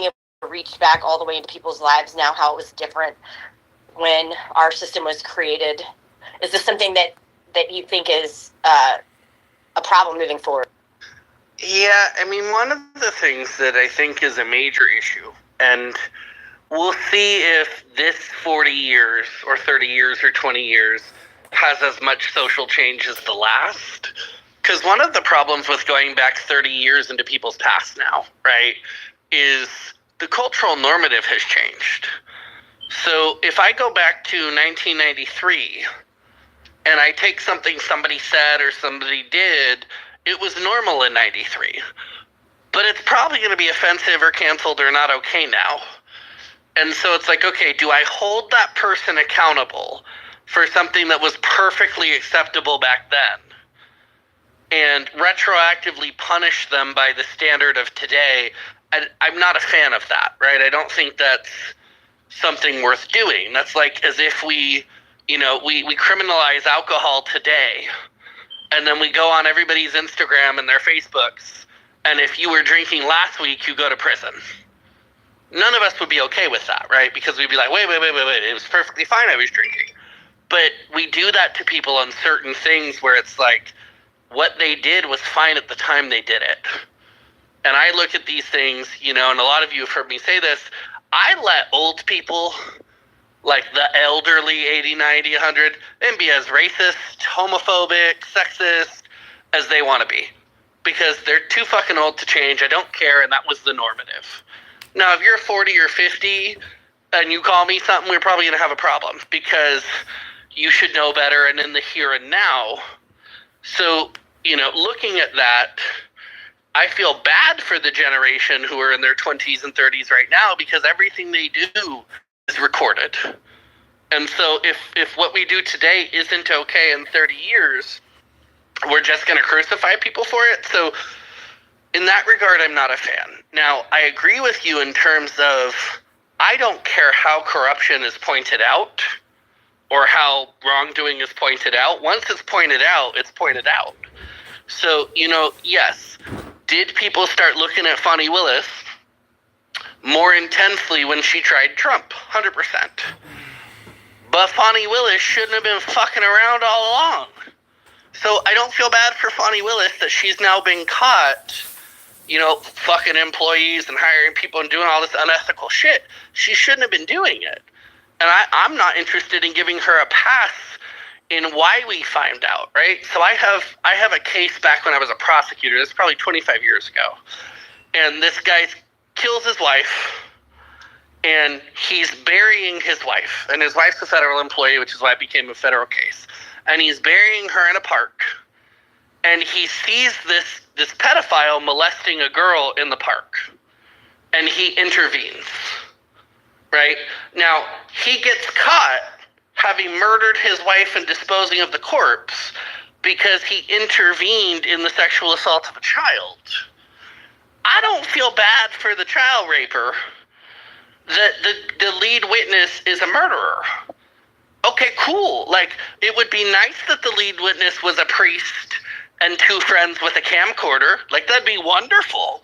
able to reach back all the way into people's lives now, how it was different when our system was created. Is this something that you think is a problem moving forward? Yeah, I mean, one of the things that I think is a major issue, and we'll see if this 40 years or 30 years or 20 years has as much social change as the last. Because one of the problems with going back 30 years into people's past now, right, is the cultural normative has changed. So if I go back to 1993 and I take something somebody said or somebody did, it was normal in 93. But it's probably going to be offensive or canceled or not okay now. And so it's like, okay, do I hold that person accountable for something that was perfectly acceptable back then and retroactively punish them by the standard of today? I'm not a fan of that, right? I don't think that's something worth doing. That's like as if we criminalize alcohol today, and then we go on everybody's Instagram and their Facebooks, and if you were drinking last week, you go to prison. None of us would be okay with that, right? Because we'd be like, wait, it was perfectly fine I was drinking. But we do that to people on certain things where it's like, what they did was fine at the time they did it. And I look at these things, and a lot of you have heard me say this, I let old people, like the elderly 80, 90, 100, and be as racist, homophobic, sexist as they want to be. Because they're too fucking old to change. I don't care, and that was the normative. Now, if you're 40 or 50 and you call me something, we're probably going to have a problem because you should know better and in the here and now. So, looking at that, I feel bad for the generation who are in their 20s and 30s right now because everything they do is recorded. And so if what we do today isn't okay in 30 years, we're just going to crucify people for it. So in that regard, I'm not a fan. Now, I agree with you in terms of I don't care how corruption is pointed out or how wrongdoing is pointed out. Once it's pointed out, it's pointed out. So, yes, did people start looking at Fani Willis more intensely when she tried Trump? 100%. But Fani Willis shouldn't have been fucking around all along. So I don't feel bad for Fani Willis that she's now been caught fucking employees and hiring people and doing all this unethical shit. She shouldn't have been doing it. And I'm not interested in giving her a pass in why we find out, right? So I have a case back when I was a prosecutor. This is probably 25 years ago. And this guy kills his wife, and he's burying his wife. And his wife's a federal employee, which is why it became a federal case. And he's burying her in a park. And he sees this pedophile molesting a girl in the park. And he intervenes. Right? Now, he gets caught having murdered his wife and disposing of the corpse because he intervened in the sexual assault of a child. I don't feel bad for the child raper that the lead witness is a murderer. Okay, cool. Like, it would be nice that the lead witness was a priest and two friends with a camcorder. Like, that'd be wonderful.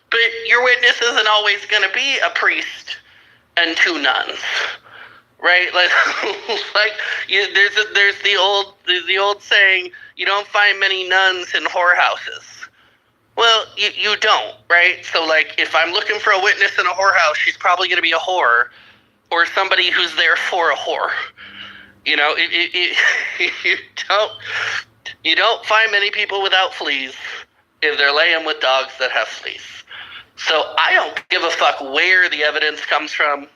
But your witness isn't always going to be a priest and two nuns, right? There's the old saying, you don't find many nuns in whorehouses. Well, you don't, right? So, like, if I'm looking for a witness in a whorehouse, she's probably going to be a whore or somebody who's there for a whore. You don't find many people without fleas if they're laying with dogs that have fleas. So I don't give a fuck where the evidence comes from.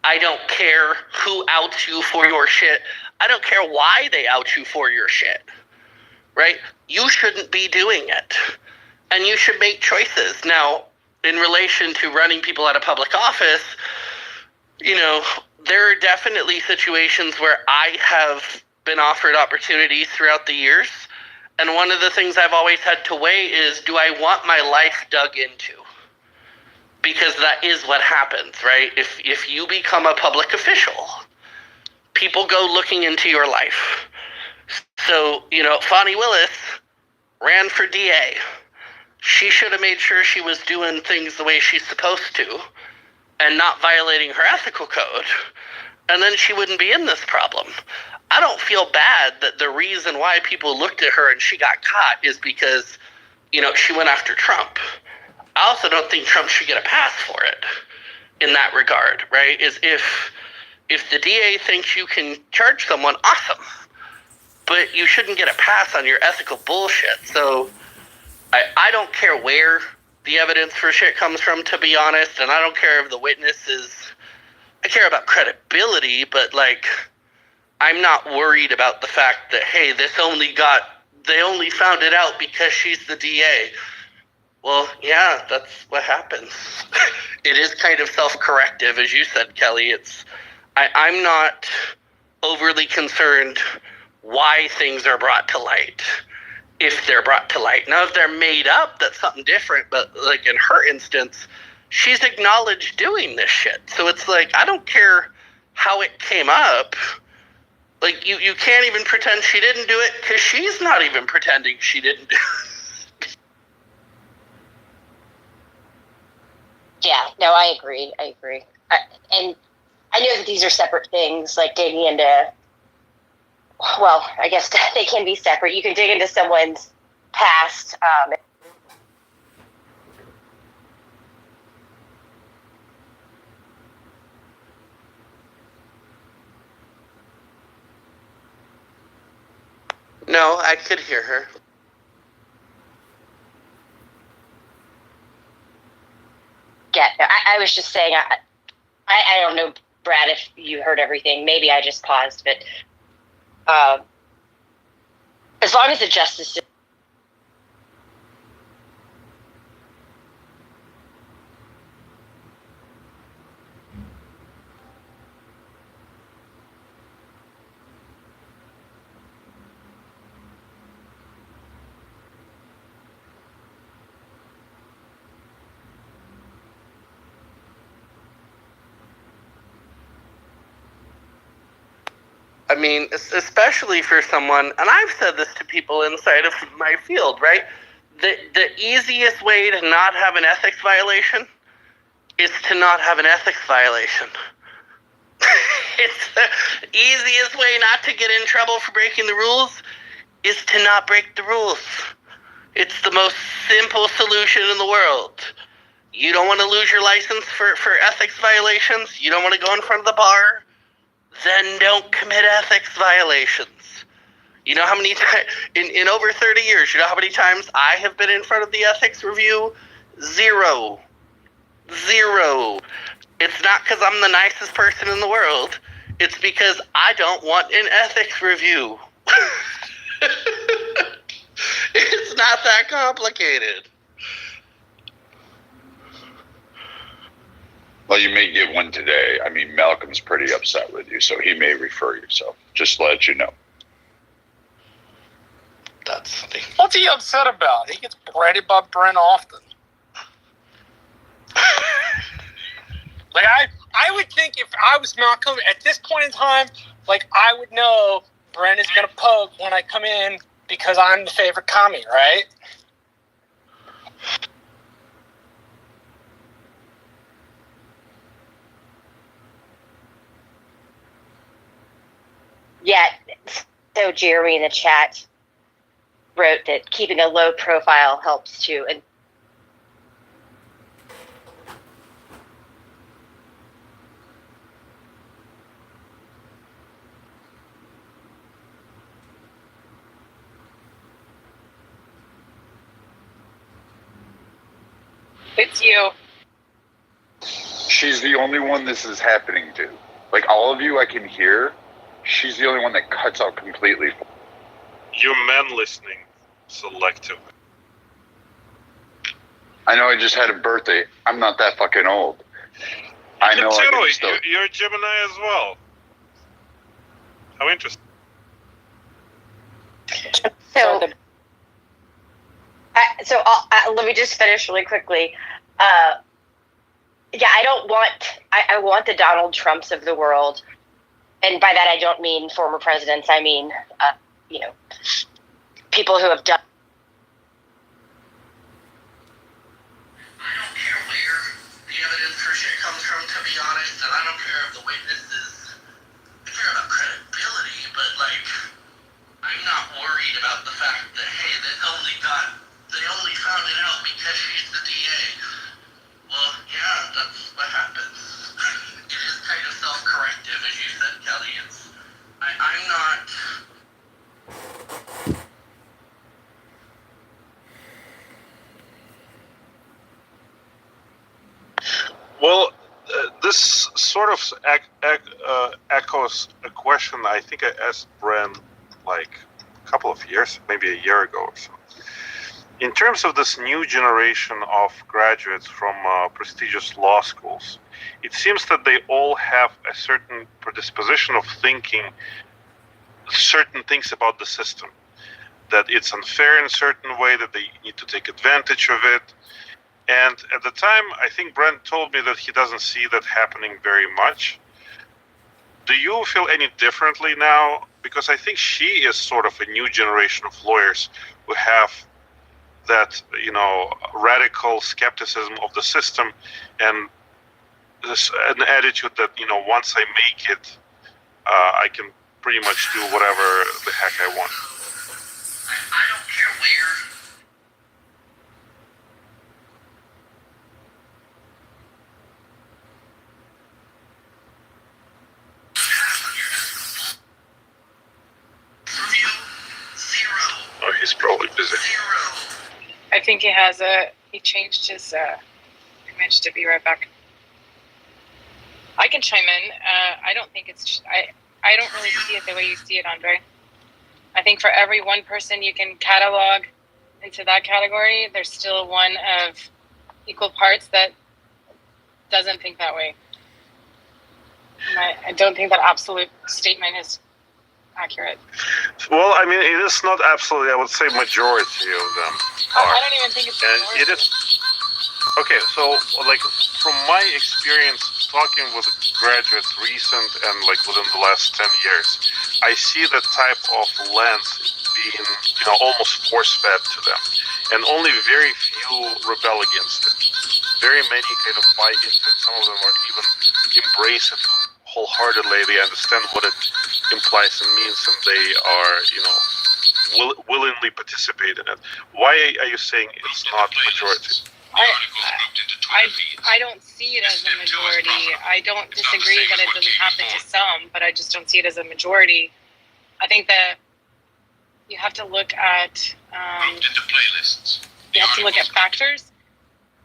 I don't care who outs you for your shit. I don't care why they out you for your shit. Right? You shouldn't be doing it. And you should make choices. Now, in relation to running people out of public office, there are definitely situations where I have been offered opportunities throughout the years. And one of the things I've always had to weigh is, do I want my life dug into? Because that is what happens, right? If you become a public official, people go looking into your life. So, Fani Willis ran for DA. She should have made sure she was doing things the way she's supposed to. and not violating her ethical code, and then she wouldn't be in this problem. I don't feel bad that the reason why people looked at her and she got caught is because, she went after Trump. I also don't think Trump should get a pass for it in that regard, right? Is if the DA thinks you can charge someone, awesome. But you shouldn't get a pass on your ethical bullshit. So I don't care where the evidence for shit comes from, to be honest, and I don't care if the witness is... I care about credibility, but, I'm not worried about the fact that, hey, they only found it out because she's the DA. Well, yeah, that's what happens. It is kind of self-corrective, as you said, Kelly. I'm not overly concerned why things are brought to light, if they're brought to light. Now, if they're made up, that's something different, but, in her instance, she's acknowledged doing this shit. So it's I don't care how it came up. You can't even pretend she didn't do it, because she's not even pretending she didn't do it. Yeah, no, I agree. And I know that these are separate things, digging into, well, I guess they can be separate. You can dig into someone's past. No, I could hear her. Yeah, no, I was just saying, I don't know, Brad, if you heard everything. Maybe I just paused, but as long as the justice system... I mean, especially for someone, and I've said this to people inside of my field, right? The easiest way to not have an ethics violation is to not have an ethics violation. It's the easiest way not to get in trouble for breaking the rules is to not break the rules. It's the most simple solution in the world. You don't want to lose your license for ethics violations? You don't want to go in front of the bar? Then don't commit ethics violations. You know how many times, in over 30 years, you know how many times I have been in front of the ethics review? Zero. It's not because I'm the nicest person in the world. It's because I don't want an ethics review. It's not that complicated. Well, you may get one today. I mean, Malcolm's pretty upset with you, so he may refer you. So just to let you know. That's funny. What's he upset about? He gets berated by Brent often. I would think if I was Malcolm at this point in time, I would know Brent is going to poke when I come in because I'm the favorite commie, right? Yeah, so Jeremy in the chat wrote that keeping a low profile helps too. And it's you. She's the only one this is happening to. All of you I can hear. She's the only one that cuts out completely. You men listening, selective. I know I just had a birthday. I'm not that fucking old. I know I can still... You're a Gemini as well. How interesting. So let me just finish really quickly. Yeah, I want the Donald Trumps of the world. And by that, I don't mean former presidents. I mean, people who have done. I don't care where the evidence for shit comes from, to Well, this sort of echoes a question I think I asked Bren like a couple of years, maybe a year ago or so. In terms of this new generation of graduates from prestigious law schools, it seems that they all have a certain predisposition of thinking certain things about the system, that it's unfair in a certain way, that they need to take advantage of it. And at the time, I think Brent told me that he doesn't see that happening very much. Do you feel any differently now? Because I think she is sort of a new generation of lawyers who have that, radical skepticism of the system and an attitude that, once I make it, I can pretty much do whatever the heck I want. I don't care where. Oh, he's probably busy. I think he changed his image to be right back. I can chime in. I don't think I don't really see it the way you see it, Andre. I think for every one person you can catalog into that category, there's still one of equal parts that doesn't think that way. And I don't think that absolute statement is accurate. Well, I mean, it is not absolutely. I would say majority of them are. I don't even think it's And it is. Okay, so like from my experience talking with graduates recent and like within the last 10 years, I see that type of lens being, almost force-fed to them. And only very few rebel against it. Very many kind of buy into it. Some of them are even embrace it wholeheartedly. They understand what it implies and means, and they are, willingly participate in it. Why are you saying it's not majority? I don't see it as a majority. I don't disagree that it doesn't happen to some, but I just don't see it as a majority. I think that you have to look at factors,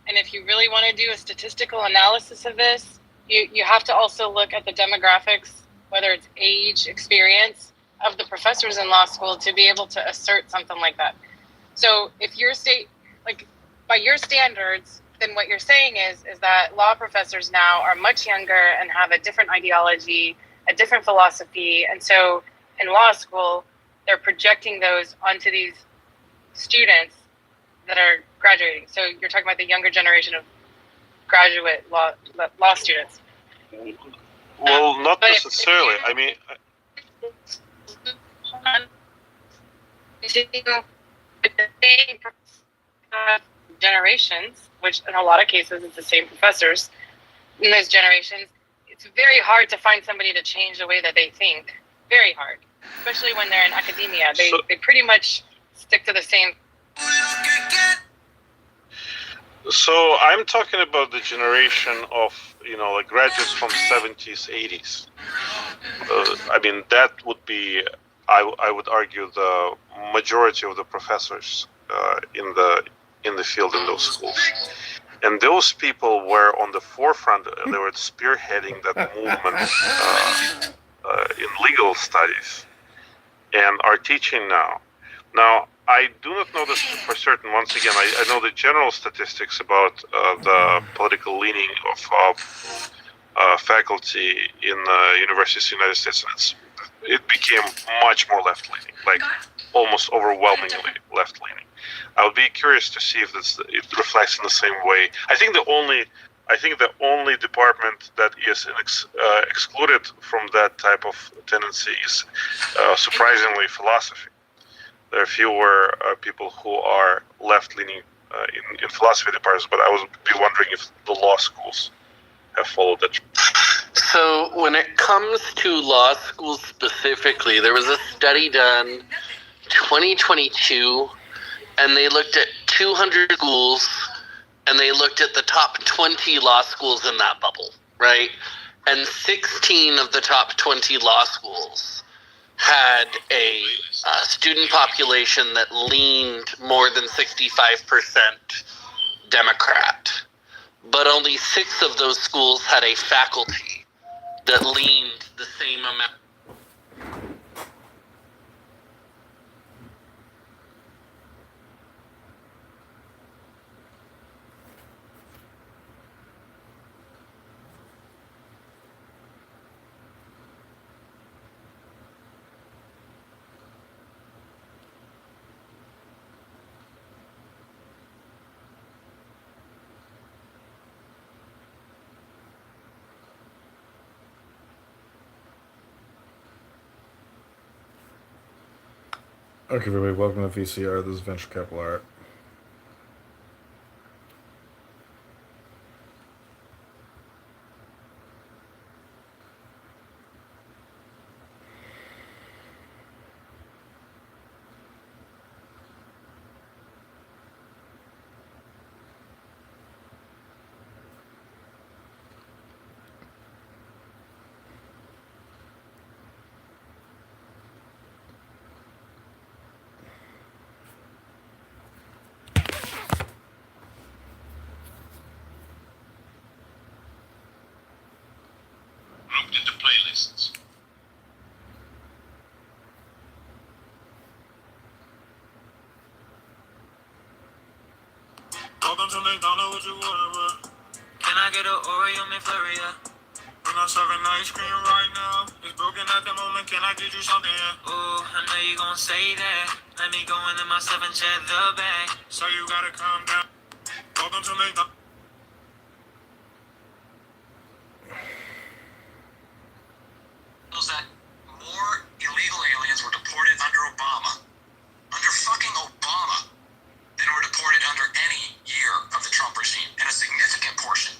and if you really want to do a statistical analysis of this, you have to also look at the demographics, whether it's age, experience of the professors in law school to be able to assert something like that. So if your state, like by your standards, then what you're saying is that law professors now are much younger and have a different ideology, a different philosophy. And so in law school, they're projecting those onto these students that are graduating. So you're talking about the younger generation of graduate law students. Well, not necessarily. I mean, generations, which in a lot of cases it's the same professors in those generations, it's very hard to find somebody to change the way that they think. Very hard, especially when they're in academia. They pretty much stick to the same. So I'm talking about the generation of, like graduates from 70s, 80s. I mean, that would be, I would argue, the majority of the professors in the field in those schools. And those people were on the forefront. They were spearheading that movement in legal studies and are teaching now. Now, I do not know this for certain. Once again, I know the general statistics about the political leaning of faculty in universities in the United States, and it became much more left-leaning, like almost overwhelmingly left-leaning. I would be curious to see if it reflects in the same way. I think the only department that is excluded from that type of tendency is surprisingly philosophy. There are fewer people who are left-leaning in philosophy departments, but I would be wondering if the law schools have followed that. So when it comes to law schools specifically, there was a study done 2022, and they looked at 200 schools, and they looked at the top 20 law schools in that bubble, right? And 16 of the top 20 law schools had a student population that leaned more than 65% Democrat. but only 6 of those schools had a faculty that leaned the same amount. Okay, everybody, welcome to VCR. This is Venture Capital Art. Grouped into playlists. Welcome to McDonald's, what you order? Can I get an Oreo McFlurry? We're not serving ice cream right now. It's broken at the moment. Can I get you something? Ooh, I know you gon' say that. Let me go into my 7 check the bag. So you gotta calm down. Welcome to McDonald's. That more illegal aliens were deported under Obama. Under fucking Obama. Than were deported under any year of the Trump regime. And a significant portion.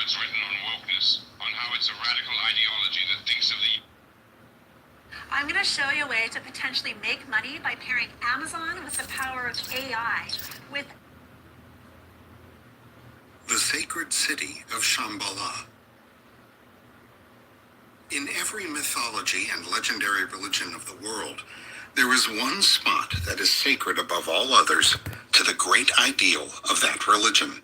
that's written on wokeness, on how it's a radical ideology that thinks of the... I'm going to show you a way to potentially make money by pairing Amazon with the power of AI with the sacred city of Shambhala. In every mythology and legendary religion of the world, there is one spot that is sacred above all others to the great ideal of that religion.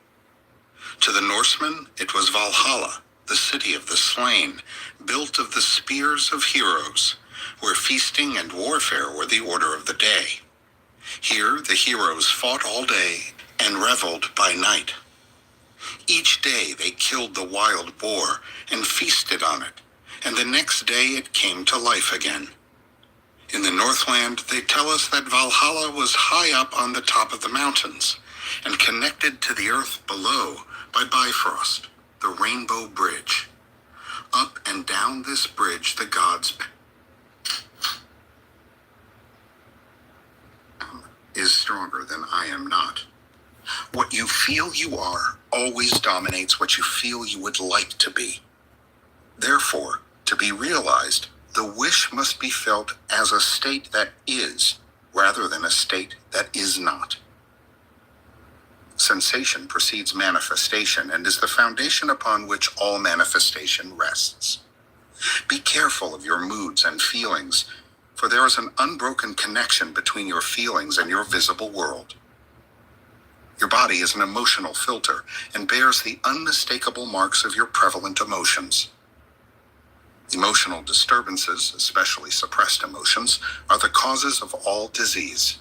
To the Norsemen, it was Valhalla, the city of the slain, built of the spears of heroes, where feasting and warfare were the order of the day. Here, the heroes fought all day and reveled by night. Each day they killed the wild boar and feasted on it, and the next day it came to life again. In the Northland, they tell us that Valhalla was high up on the top of the mountains and connected to the earth below by Bifrost, the Rainbow Bridge. Up and down this bridge, the gods is stronger than I am not. What you feel you are always dominates what you feel you would like to be. Therefore, to be realized, the wish must be felt as a state that is, rather than a state that is not. Sensation precedes manifestation and is the foundation upon which all manifestation rests. Be careful of your moods and feelings, for there is an unbroken connection between your feelings and your visible world. Your body is an emotional filter and bears the unmistakable marks of your prevalent emotions. Emotional disturbances, especially suppressed emotions, are the causes of all disease.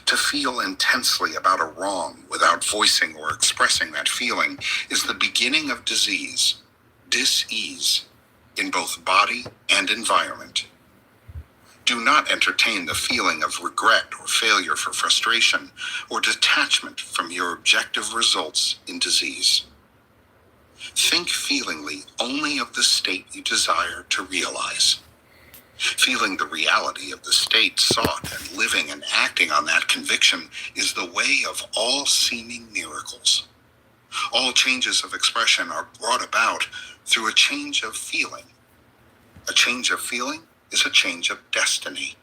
To feel intensely about a wrong without voicing or expressing that feeling is the beginning of disease, dis-ease, in both body and environment. Do not entertain the feeling of regret or failure for frustration or detachment from your objective results in disease. Think feelingly only of the state you desire to realize. Feeling the reality of the state sought and living and acting on that conviction is the way of all seeming miracles. All changes of expression are brought about through a change of feeling. A change of feeling is a change of destiny.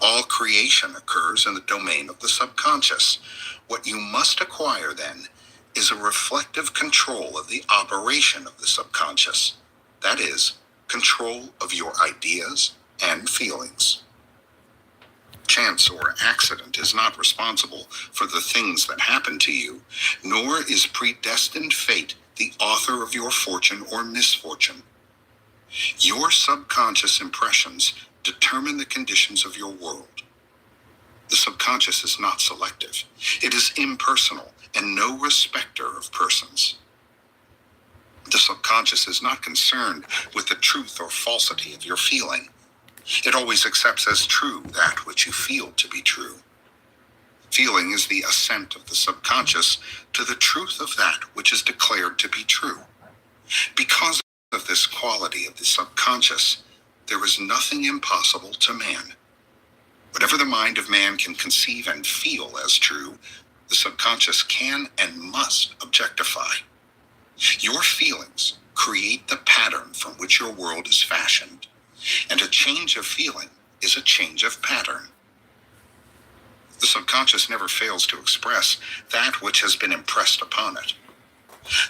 All creation occurs in the domain of the subconscious. What you must acquire then is a reflective control of the operation of the subconscious. That is, control of your ideas and feelings. Chance or accident is not responsible for the things that happen to you, nor is predestined fate the author of your fortune or misfortune. Your subconscious impressions determine the conditions of your world. The subconscious is not selective. It is impersonal and no respecter of persons. The subconscious is not concerned with the truth or falsity of your feeling. It always accepts as true that which you feel to be true. Feeling is the assent of the subconscious to the truth of that which is declared to be true. Because of this quality of the subconscious, there is nothing impossible to man. Whatever the mind of man can conceive and feel as true, the subconscious can and must objectify. Your feelings create the pattern from which your world is fashioned, and a change of feeling is a change of pattern. The subconscious never fails to express that which has been impressed upon it.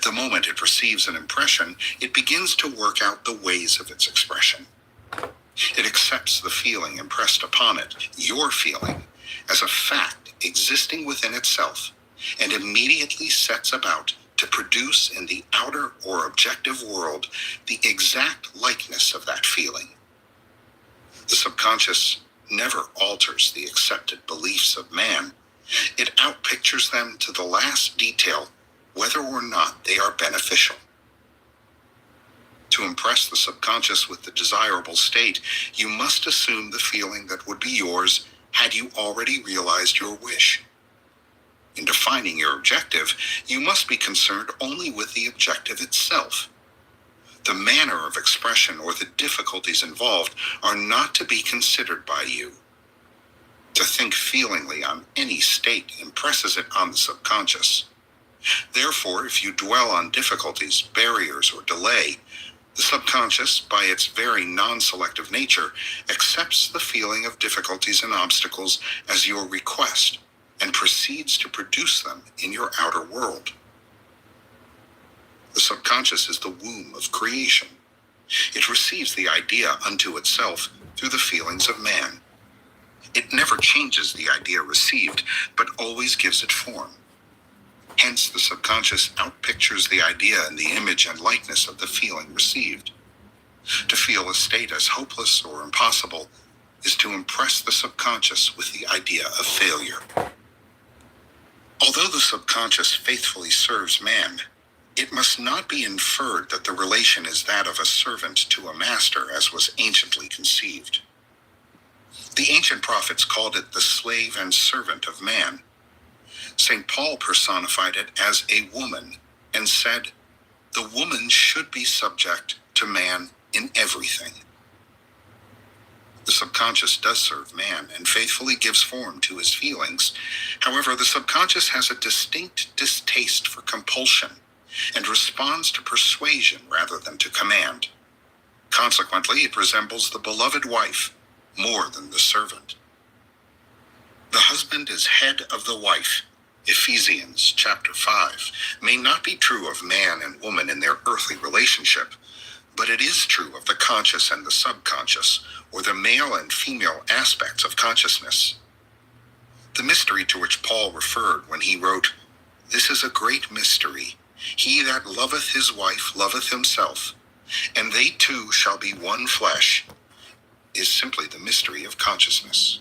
The moment it receives an impression, it begins to work out the ways of its expression. It accepts the feeling impressed upon it, your feeling, as a fact existing within itself, and immediately sets about to produce in the outer or objective world the exact likeness of that feeling. The subconscious never alters the accepted beliefs of man. It outpictures them to the last detail, whether or not they are beneficial. To impress the subconscious with the desirable state, you must assume the feeling that would be yours had you already realized your wish. In defining your objective, you must be concerned only with the objective itself. The manner of expression or the difficulties involved are not to be considered by you. To think feelingly on any state impresses it on the subconscious. Therefore, if you dwell on difficulties, barriers, or delay, the subconscious, by its very non-selective nature, accepts the feeling of difficulties and obstacles as your request and proceeds to produce them in your outer world. The subconscious is the womb of creation. It receives the idea unto itself through the feelings of man. It never changes the idea received, but always gives it form. Hence, the subconscious outpictures the idea in the image and likeness of the feeling received. To feel a state as hopeless or impossible is to impress the subconscious with the idea of failure. Although the subconscious faithfully serves man, it must not be inferred that the relation is that of a servant to a master, as was anciently conceived. The ancient prophets called it the slave and servant of man. St. Paul personified it as a woman and said, "The woman should be subject to man in everything." The subconscious does serve man and faithfully gives form to his feelings. However, the subconscious has a distinct distaste for compulsion and responds to persuasion rather than to command. Consequently, it resembles the beloved wife more than the servant. The husband is head of the wife. Ephesians chapter 5 may not be true of man and woman in their earthly relationship, but it is true of the conscious and the subconscious, or the male and female aspects of consciousness. The mystery to which Paul referred when he wrote, "This is a great mystery. He that loveth his wife loveth himself, and they two shall be one flesh," is simply the mystery of consciousness.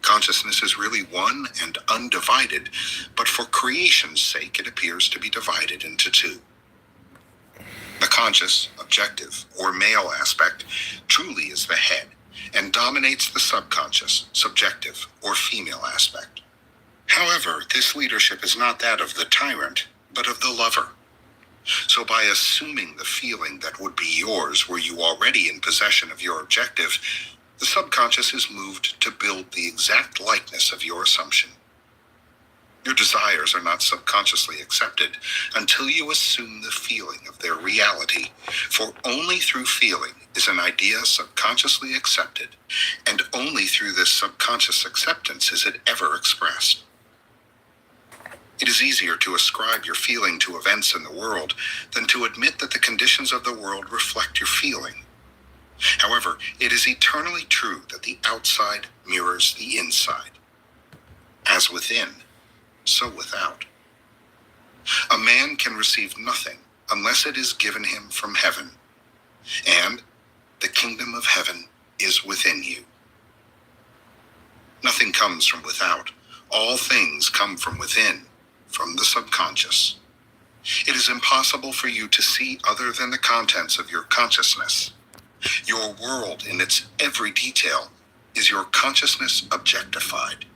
Consciousness is really one and undivided, but for creation's sake it appears to be divided into two. The conscious, objective, or male aspect truly is the head and dominates the subconscious, subjective, or female aspect. However, this leadership is not that of the tyrant, but of the lover. So by assuming the feeling that would be yours were you already in possession of your objective, the subconscious is moved to build the exact likeness of your assumption. Your desires are not subconsciously accepted until you assume the feeling of their reality, for only through feeling is an idea subconsciously accepted, and only through this subconscious acceptance is it ever expressed. It is easier to ascribe your feeling to events in the world than to admit that the conditions of the world reflect your feeling. However, it is eternally true that the outside mirrors the inside. As within, so without. A man can receive nothing unless it is given him from heaven, and the kingdom of heaven is within you. Nothing comes from without. All things come from within, from the subconscious. It is impossible for you to see other than the contents of your consciousness. Your world in its every detail is your consciousness objectified.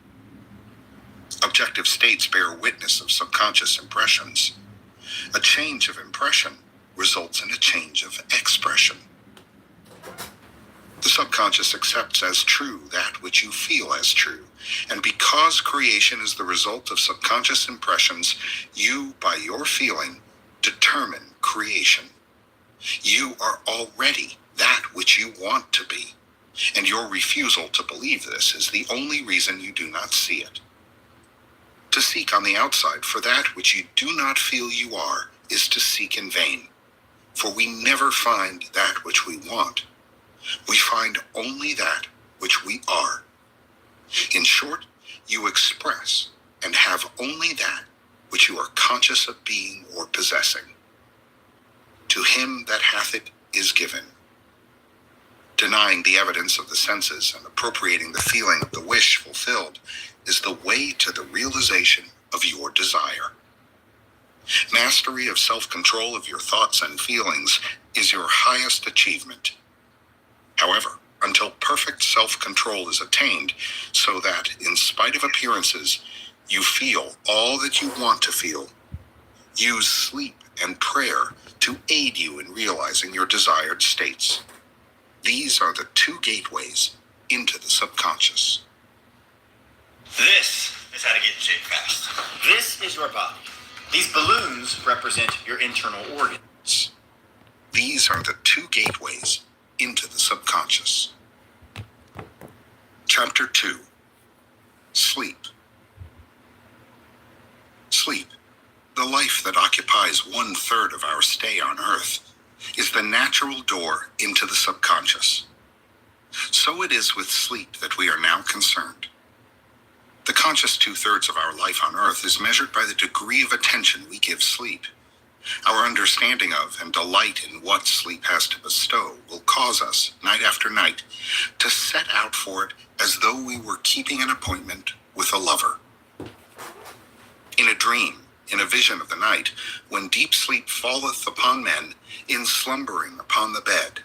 Objective states bear witness of subconscious impressions. A change of impression results in a change of expression. The subconscious accepts as true that which you feel as true, and because creation is the result of subconscious impressions, you, by your feeling, determine creation. You are already that which you want to be, and your refusal to believe this is the only reason you do not see it. To seek on the outside for that which you do not feel you are is to seek in vain, for we never find that which we want. We find only that which we are. In short, you express and have only that which you are conscious of being or possessing. To him that hath it is given. Denying the evidence of the senses and appropriating the feeling of the wish fulfilled is the way to the realization of your desire. Mastery of self-control of your thoughts and feelings is your highest achievement. However, until perfect self-control is attained, so that, in spite of appearances, you feel all that you want to feel, use sleep and prayer to aid you in realizing your desired states. These are the two gateways into the subconscious. This is how to get in shape fast. This is your body. These balloons represent your internal organs. These are the two gateways into the subconscious. Chapter 2. Sleep. Sleep, the life that occupies 1/3 of our stay on Earth, is the natural door into the subconscious. So it is with sleep that we are now concerned. The conscious 2/3 of our life on Earth is measured by the degree of attention we give sleep. Our understanding of and delight in what sleep has to bestow will cause us, night after night, to set out for it as though we were keeping an appointment with a lover. In a dream, in a vision of the night, when deep sleep falleth upon men, in slumbering upon the bed,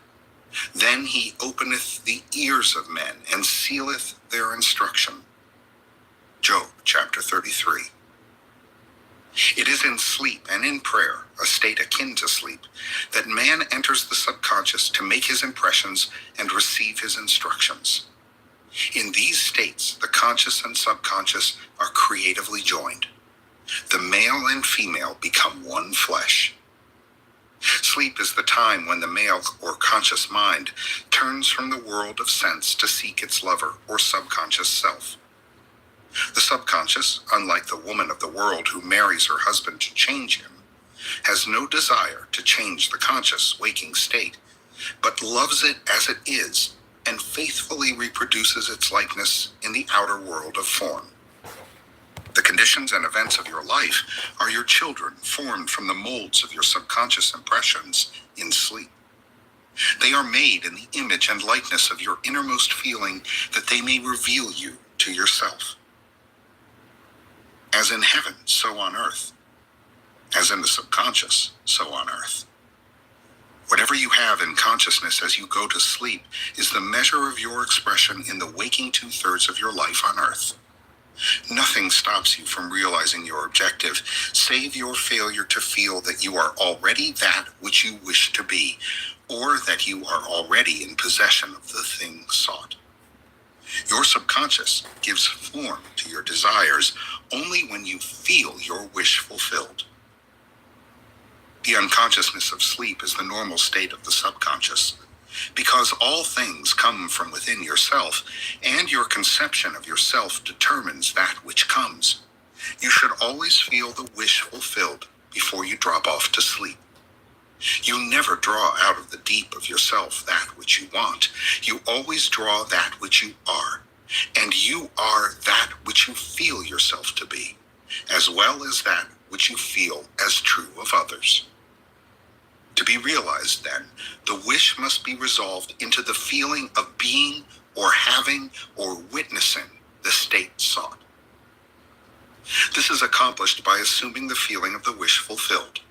then he openeth the ears of men, and sealeth their instruction. Job chapter 33. It is in sleep and in prayer, a state akin to sleep, that man enters the subconscious to make his impressions and receive his instructions. In these states, the conscious and subconscious are creatively joined. The male and female become one flesh. Sleep is the time when the male or conscious mind turns from the world of sense to seek its lover or subconscious self. The subconscious, unlike the woman of the world who marries her husband to change him, has no desire to change the conscious waking state, but loves it as it is and faithfully reproduces its likeness in the outer world of form. The conditions and events of your life are your children formed from the molds of your subconscious impressions in sleep. They are made in the image and likeness of your innermost feeling that they may reveal you to yourself. As in heaven, so on earth. As in the subconscious, so on earth. Whatever you have in consciousness as you go to sleep is the measure of your expression in the waking 2/3 of your life on earth. Nothing stops you from realizing your objective, save your failure to feel that you are already that which you wish to be, or that you are already in possession of the thing sought. Your subconscious gives form to your desires only when you feel your wish fulfilled. The unconsciousness of sleep is the normal state of the subconscious. Because all things come from within yourself, and your conception of yourself determines that which comes, you should always feel the wish fulfilled before you drop off to sleep. You never draw out of the deep of yourself that which you want. You always draw that which you are, and you are that which you feel yourself to be, as well as that which you feel as true of others. To be realized, then, the wish must be resolved into the feeling of being or having or witnessing the state sought. This is accomplished by assuming the feeling of the wish fulfilled.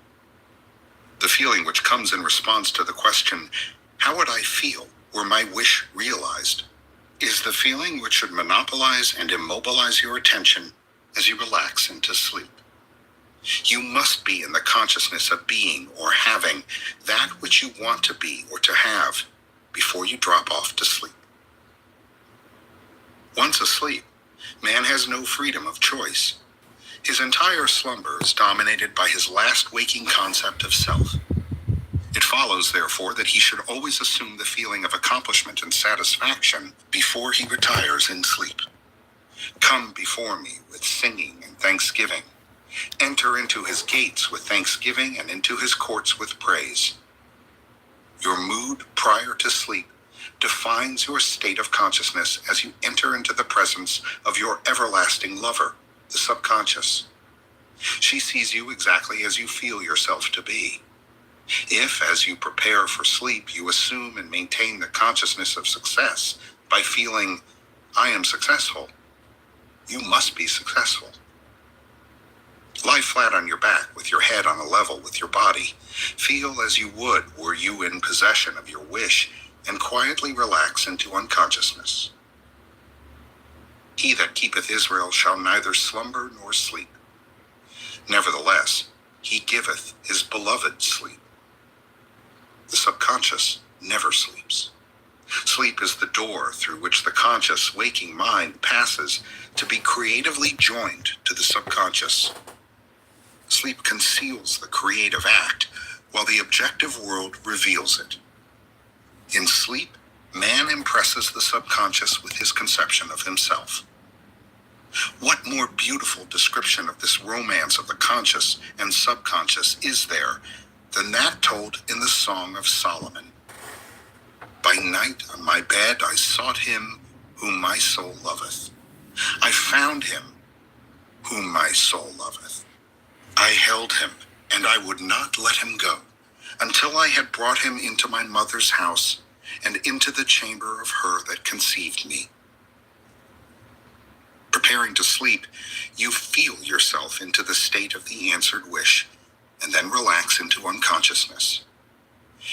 The feeling which comes in response to the question, how would I feel were my wish realized, is the feeling which should monopolize and immobilize your attention as you relax into sleep. You must be in the consciousness of being or having that which you want to be or to have before you drop off to sleep. Once asleep, man has no freedom of choice. His entire slumber is dominated by his last waking concept of self. It follows, therefore, that he should always assume the feeling of accomplishment and satisfaction before he retires in sleep. Come before me with singing and thanksgiving. Enter into his gates with thanksgiving and into his courts with praise. Your mood prior to sleep defines your state of consciousness as you enter into the presence of your everlasting lover, the subconscious. She sees you exactly as you feel yourself to be. If, as you prepare for sleep, you assume and maintain the consciousness of success by feeling, I am successful, you must be successful. Lie flat on your back with your head on a level with your body. Feel as you would were you in possession of your wish, and quietly relax into unconsciousness. He that keepeth Israel shall neither slumber nor sleep. Nevertheless, he giveth his beloved sleep. The subconscious never sleeps. Sleep is the door through which the conscious waking mind passes to be creatively joined to the subconscious. Sleep conceals the creative act, while the objective world reveals it. In sleep, man impresses the subconscious with his conception of himself. What more beautiful description of this romance of the conscious and subconscious is there than that told in the Song of Solomon? By night on my bed I sought him whom my soul loveth. I found him whom my soul loveth. I held him, and I would not let him go, until I had brought him into my mother's house, and into the chamber of her that conceived me. Preparing to sleep, you feel yourself into the state of the answered wish, and then relax into unconsciousness.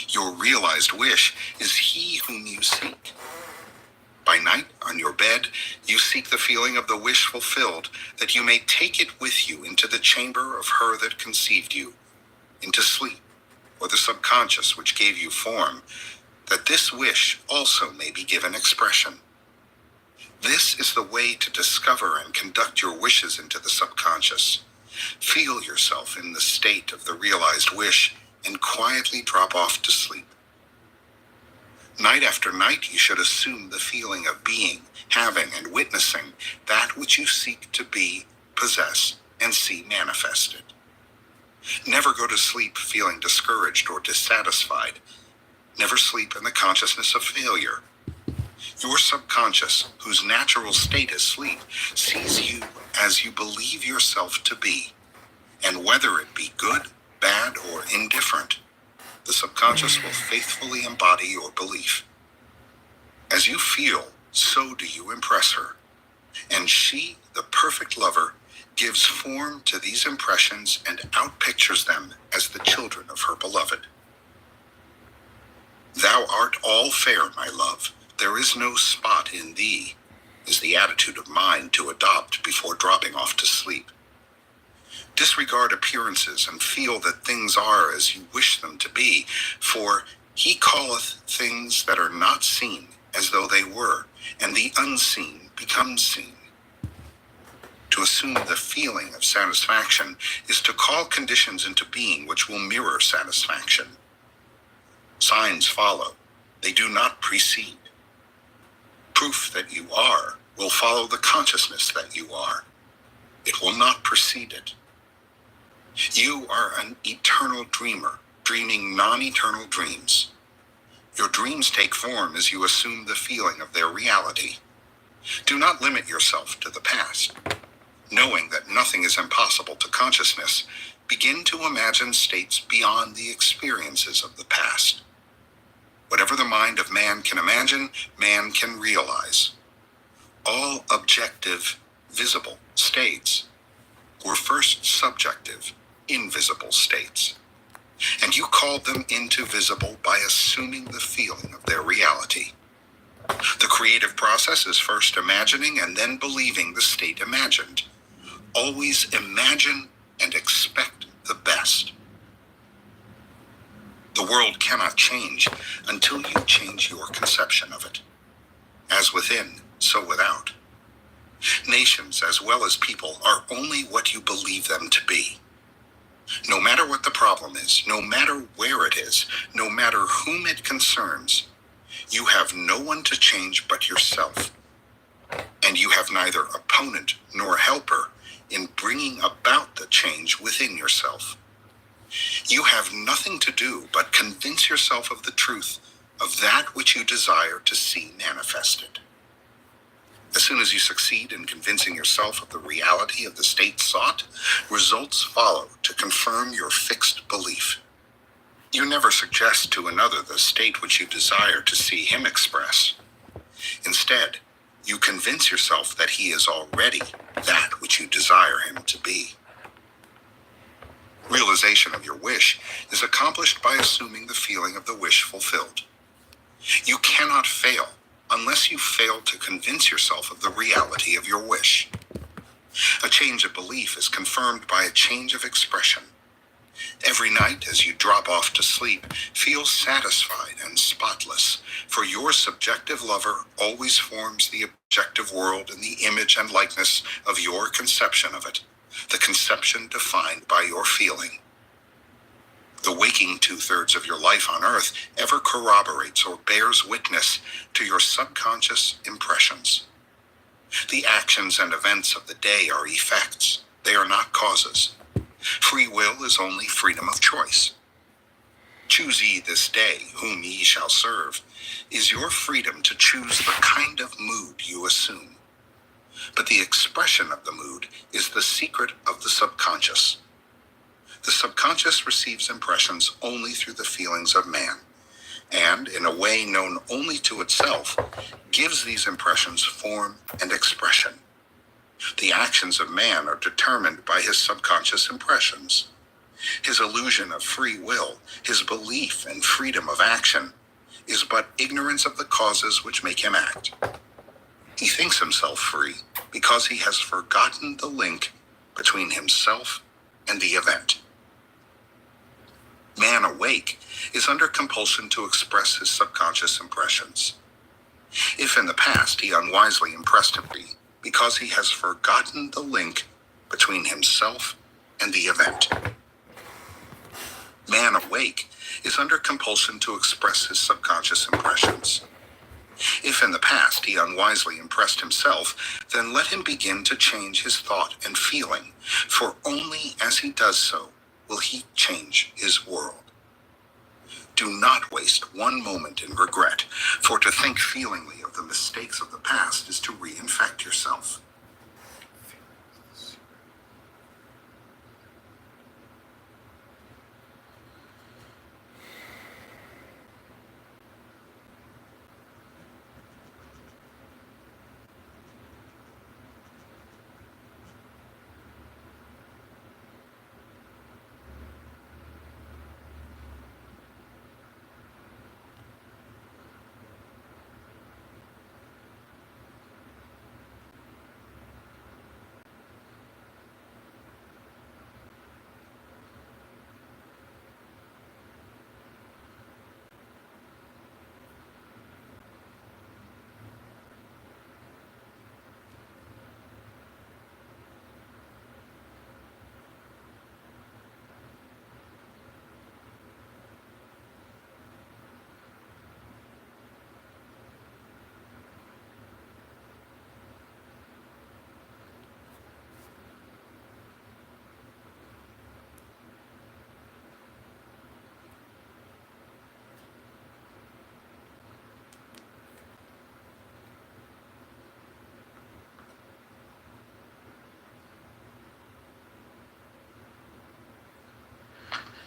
Your realized wish is he whom you seek. By night, on your bed, you seek the feeling of the wish fulfilled, that you may take it with you into the chamber of her that conceived you, into sleep, or the subconscious which gave you form, that this wish also may be given expression. This is the way to discover and conduct your wishes into the subconscious. Feel yourself in the state of the realized wish and quietly drop off to sleep. Night after night, you should assume the feeling of being, having, and witnessing that which you seek to be, possess, and see manifested. Never go to sleep feeling discouraged or dissatisfied. Never sleep in the consciousness of failure. Your subconscious, whose natural state is sleep, sees you as you believe yourself to be, and whether it be good, bad, or indifferent, the subconscious will faithfully embody your belief. As you feel, so do you impress her, and she, the perfect lover, gives form to these impressions and outpictures them as the children of her beloved. Thou art all fair, my love, there is no spot in thee, is the attitude of mind to adopt before dropping off to sleep. Disregard appearances and feel that things are as you wish them to be, for he calleth things that are not seen as though they were, and the unseen becomes seen. To assume the feeling of satisfaction is to call conditions into being which will mirror satisfaction. Signs follow, they do not precede. Proof that you are will follow the consciousness that you are. It will not precede it. You are an eternal dreamer, dreaming non-eternal dreams. Your dreams take form as you assume the feeling of their reality. Do not limit yourself to the past. Knowing that nothing is impossible to consciousness, begin to imagine states beyond the experiences of the past. Whatever the mind of man can imagine, man can realize. All objective, visible states were first subjective, invisible states, and you called them into visible by assuming the feeling of their reality. The creative process is first imagining and then believing the state imagined. Always imagine and expect the best. The world cannot change until you change your conception of it. As within, so without. Nations, as well as people, are only what you believe them to be. No matter what the problem is, no matter where it is, no matter whom it concerns, you have no one to change but yourself. And you have neither opponent nor helper in bringing about the change within yourself. You have nothing to do but convince yourself of the truth of that which you desire to see manifested. As soon as you succeed in convincing yourself of the reality of the state sought, results follow to confirm your fixed belief. You never suggest to another the state which you desire to see him express. Instead, you convince yourself that he is already that which you desire him to be. Realization of your wish is accomplished by assuming the feeling of the wish fulfilled. You cannot fail unless you fail to convince yourself of the reality of your wish. A change of belief is confirmed by a change of expression. Every night as you drop off to sleep, feel satisfied and spotless, for your subjective lover always forms the objective world in the image and likeness of your conception of it. the conception defined by your feeling. The waking 2/3 of your life on earth ever corroborates or bears witness to your subconscious impressions. The actions and events of the day are effects. They are not causes. Free will is only freedom of choice. Choose ye this day whom ye shall serve is your freedom to choose the kind of mood you assume. But the expression of the mood is the secret of the subconscious. The subconscious receives impressions only through the feelings of man, and, in a way known only to itself, gives these impressions form and expression. The actions of man are determined by his subconscious impressions. His illusion of free will, his belief in freedom of action, is but ignorance of the causes which make him act. He thinks himself free because he has forgotten the link between himself and the event. Man awake is under compulsion to express his subconscious impressions. If in the past he unwisely impressed him because he has forgotten the link between himself and the event. Man awake is under compulsion to express his subconscious impressions. If in the past he unwisely impressed himself, then let him begin to change his thought and feeling, for only as he does so will he change his world. Do not waste one moment in regret, for to think feelingly of the mistakes of the past is to reinfect yourself.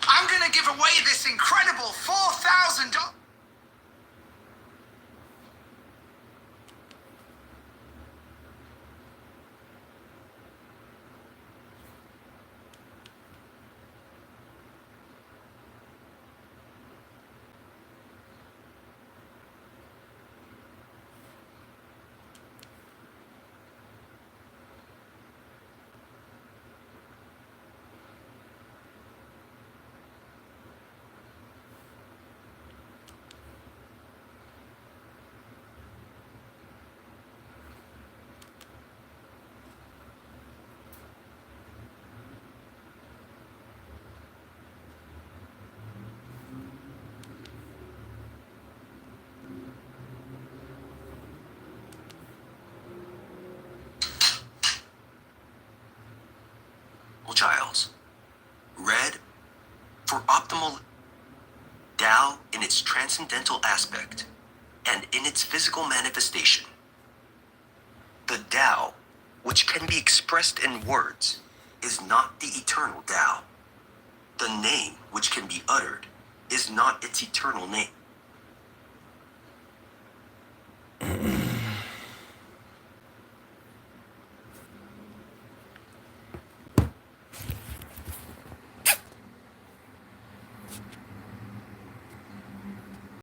I'm gonna give away this incredible $4,000. Giles. Red for optimal Tao in its transcendental aspect and in its physical manifestation. The Tao, which can be expressed in words, is not the eternal Tao. The name which can be uttered is not its eternal name.